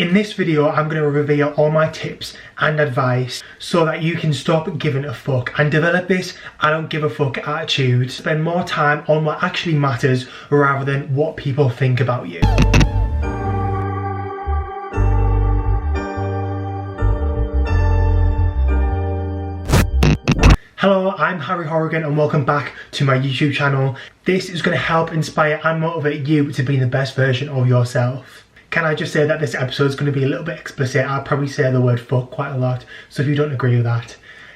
In this video, I'm going to reveal all my tips and advice so that you can stop giving a fuck and develop this I don't give a fuck attitude. Spend more time on what actually matters rather than what people think about you. Hello, I'm Horrigan and welcome back to my YouTube channel. This is going to help inspire and motivate you to be the best version of yourself. Can I just say that this episode is going to be a little bit explicit? I'll probably say the word fuck quite a lot, so if you don't agree with that,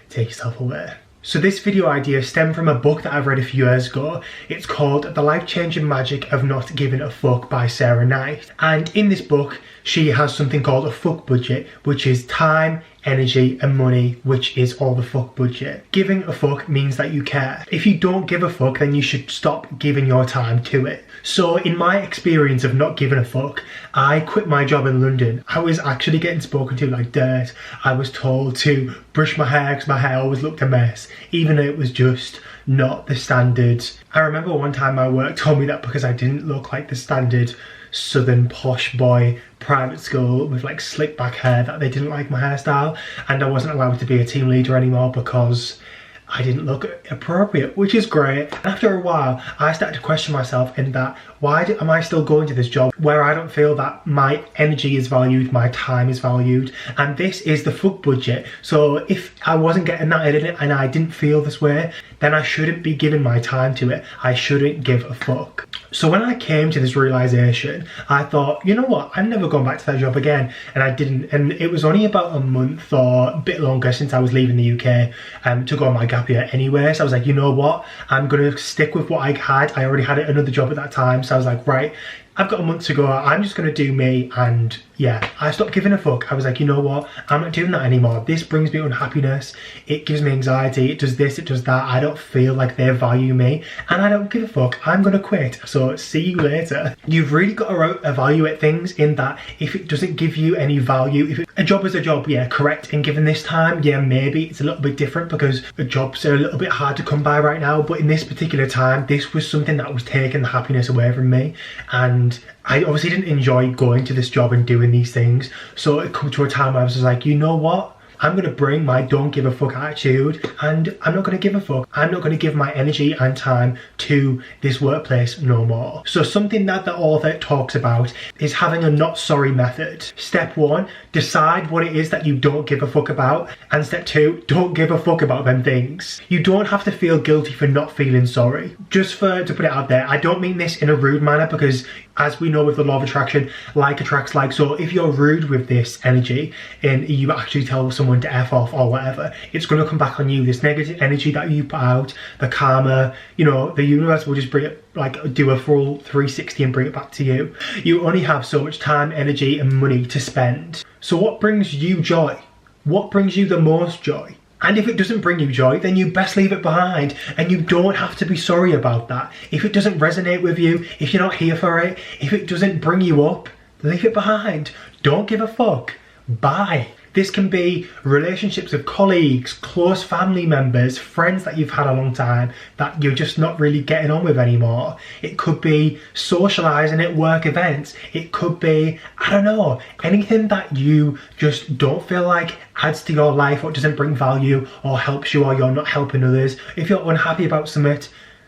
take yourself away. So this video idea stemmed from a book that I've read a few years ago. It's called The Life-Changing Magic of Not Giving a Fuck by Sarah Knight. And in this book, she has something called a fuck budget, which is time, energy and money, which is all the fuck budget. Giving a fuck means that you care. If you don't give a fuck, then you should stop giving your time to it. So in my experience of not giving a fuck, I quit my job in London. I was actually getting spoken to like dirt. I was told to brush my hair because my hair always looked a mess, even though it was just not the standard. I remember one time my work told me that because I didn't look like the standard southern posh boy private school with like slick back hair, that they didn't like my hairstyle and I wasn't allowed to be a team leader anymore because I didn't look appropriate, which is great. After a while, I started to question myself in that, am I still going to this job where I don't feel that my energy is valued, my time is valued, and this is the fuck budget. So if I wasn't getting that in it and I didn't feel this way, then I shouldn't be giving my time to it. I shouldn't give a fuck. So when I came to this realization, I thought, you know what, I'm never going back to that job again. And I didn't, and it was only about a month or a bit longer since I was leaving the UK to go on my gap year anyway. So I was like, you know what, I'm gonna stick with what I had. I already had another job at that time. So I was like, right, I've got a month to go, I'm just gonna do me. And yeah, I stopped giving a fuck. I was like, you know what, I'm not doing that anymore. This brings me unhappiness, it gives me anxiety, it does this, it does that. I don't feel like they value me and I don't give a fuck. I'm gonna quit, so see you later. You've really got to evaluate things in that if it doesn't give you any value, a job is a job, yeah, correct. And given this time, yeah, maybe it's a little bit different because the jobs are a little bit hard to come by right now, but in this particular time, this was something that was taking the happiness away from me. And I obviously didn't enjoy going to this job and doing these things. So it come to a time where I was just like, you know what? I'm going to bring my don't give a fuck attitude and I'm not going to give a fuck. I'm not going to give my energy and time to this workplace no more. So something that the author talks about is having a not sorry method. Step 1, decide what it is that you don't give a fuck about. And step 2, don't give a fuck about them things. You don't have to feel guilty for not feeling sorry. Just to put it out there, I don't mean this in a rude manner because as we know with the law of attraction, like attracts like. So if you're rude with this energy and you actually tell someone to F off or whatever, it's going to come back on you. This negative energy that you put out, the karma, you know, the universe will just bring it, like do a full 360 and bring it back to you. You only have so much time, energy and money to spend. So what brings you joy? What brings you the most joy? And if it doesn't bring you joy, then you best leave it behind and you don't have to be sorry about that. If it doesn't resonate with you, if you're not here for it, if it doesn't bring you up, leave it behind. Don't give a fuck. Bye. This can be relationships with colleagues, close family members, friends that you've had a long time that you're just not really getting on with anymore. It could be socialising at work events. It could be, I don't know, anything that you just don't feel like adds to your life or doesn't bring value or helps you or you're not helping others. If you're unhappy about something,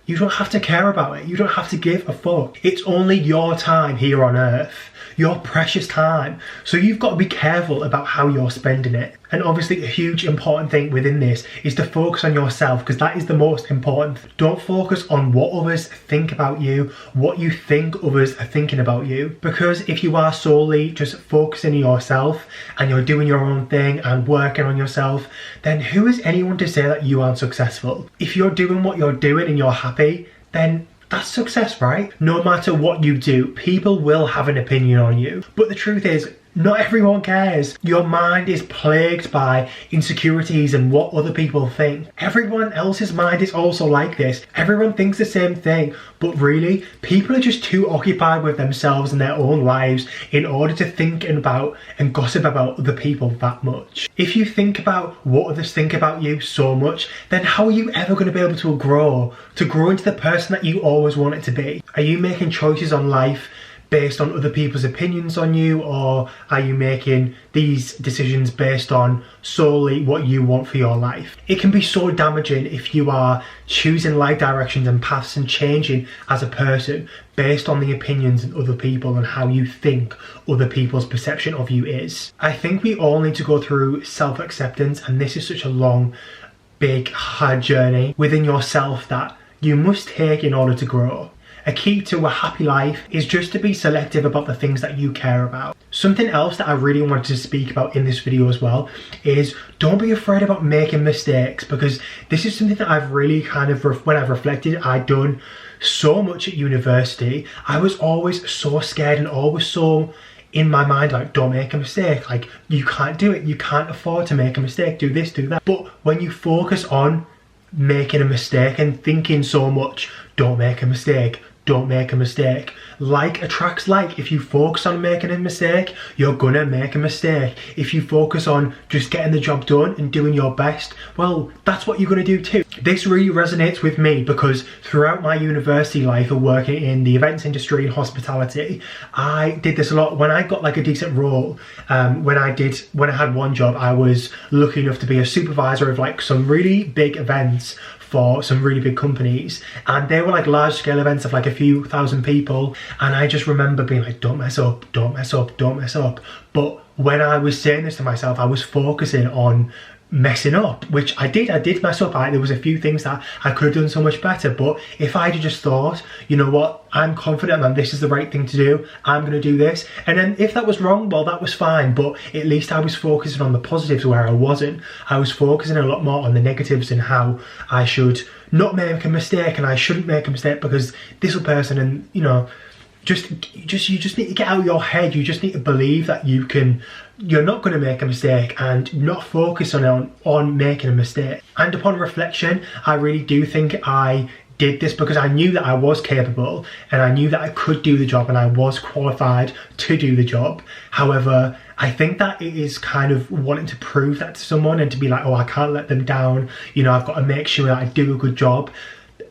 you don't have to care about it. You don't have to give a fuck. It's only your time here on earth. Your precious time. So you've got to be careful about how you're spending it. And obviously a huge important thing within this is to focus on yourself because that is the most important. Don't focus on what others think about you, what you think others are thinking about you. Because if you are solely just focusing on yourself and you're doing your own thing and working on yourself, then who is anyone to say that you aren't successful? If you're doing what you're doing and you're happy, then that's success, right? No matter what you do, people will have an opinion on you. But the truth is, not everyone cares. Your mind is plagued by insecurities and what other people think. Everyone else's mind is also like this. Everyone thinks the same thing, but really, people are just too occupied with themselves and their own lives in order to think about and gossip about other people that much. If you think about what others think about you so much, then how are you ever going to be able to grow into the person that you always wanted to be? Are you making choices on life based on other people's opinions on you, or are you making these decisions based on solely what you want for your life? It can be so damaging if you are choosing life directions and paths and changing as a person based on the opinions of other people and how you think other people's perception of you is. I think we all need to go through self-acceptance, and this is such a long, big, hard journey within yourself that you must take in order to grow. A key to a happy life is just to be selective about the things that you care about. Something else that I really wanted to speak about in this video as well is don't be afraid about making mistakes, because this is something that I've really kind of, when I've reflected, I'd done so much at university. I was always so scared and always so in my mind like, don't make a mistake, like you can't do it, you can't afford to make a mistake, do this, do that. But when you focus on making a mistake and thinking so much, don't make a mistake, don't make a mistake. Like attracts like. If you focus on making a mistake, you're gonna make a mistake. If you focus on just getting the job done and doing your best, well, that's what you're gonna do too. This really resonates with me because throughout my university life of working in the events industry and hospitality, I did this a lot. When I got like a decent role, when I had one job, I was lucky enough to be a supervisor of like some really big events for some really big companies, and they were like large scale events of like a few thousand people, and I just remember being like, don't mess up, don't mess up, don't mess up. But when I was saying this to myself, I was focusing on messing up, which I did mess up. There was a few things that I could have done so much better, but if I had just thought, you know what, I'm confident that this is the right thing to do, I'm gonna do this, and then if that was wrong, well, that was fine, but at least I was focusing on the positives where I wasn't. I was focusing a lot more on the negatives and how I should not make a mistake, and I shouldn't make a mistake because this other person, and you know, you just need to get out of your head. You just need to believe that you're not going to make a mistake and not focus on making a mistake. And upon reflection, I really do think I did this because I knew that I was capable and I knew that I could do the job and I was qualified to do the job. However, I think that it is kind of wanting to prove that to someone and to be like, oh, I can't let them down. You know, I've got to make sure that I do a good job.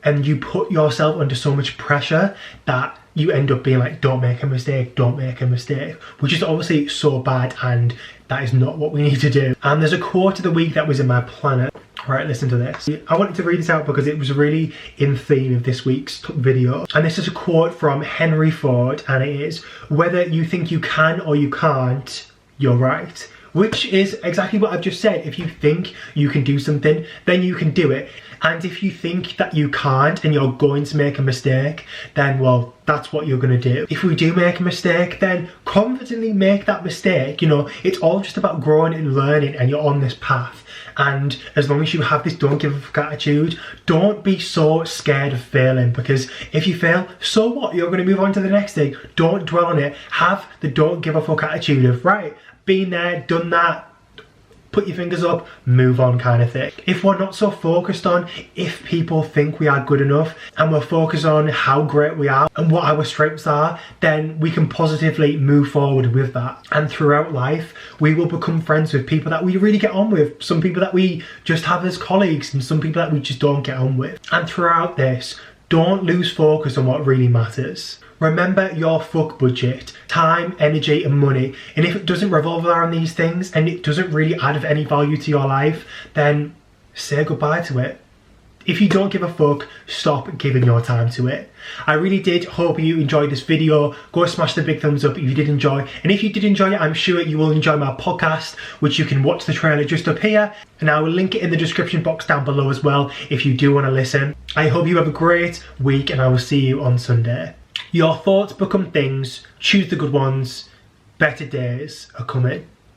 And you put yourself under so much pressure that you end up being like, don't make a mistake, don't make a mistake, which is obviously so bad, and that is not what we need to do. And there's a quote of the week that was in my planner. Right, listen to this. I wanted to read this out because it was really in theme of this week's video. And this is a quote from Henry Ford, and it is, whether you think you can or you can't, you're right. Which is exactly what I've just said. If you think you can do something, then you can do it. And if you think that you can't and you're going to make a mistake, then well, that's what you're gonna do. If we do make a mistake, then confidently make that mistake. You know, it's all just about growing and learning, and you're on this path. And as long as you have this don't give a fuck attitude, don't be so scared of failing, because if you fail, so what? You're gonna move on to the next thing. Don't dwell on it. Have the don't give a fuck attitude of, right, been there, done that, put your fingers up, move on kind of thing. If we're not so focused on if people think we are good enough, and we're focused on how great we are and what our strengths are, then we can positively move forward with that. And throughout life, we will become friends with people that we really get on with, some people that we just have as colleagues, and some people that we just don't get on with. And throughout this, don't lose focus on what really matters. Remember your fuck budget, time, energy and money, and if it doesn't revolve around these things and it doesn't really add any value to your life, then say goodbye to it. If you don't give a fuck, stop giving your time to it. I really did hope you enjoyed this video. Go smash the big thumbs up if you did enjoy, and if you did enjoy it, I'm sure you will enjoy my podcast, which you can watch the trailer just up here, and I will link it in the description box down below as well if you do want to listen. I hope you have a great week, and I will see you on Sunday. Your thoughts become things, choose the good ones, better days are coming.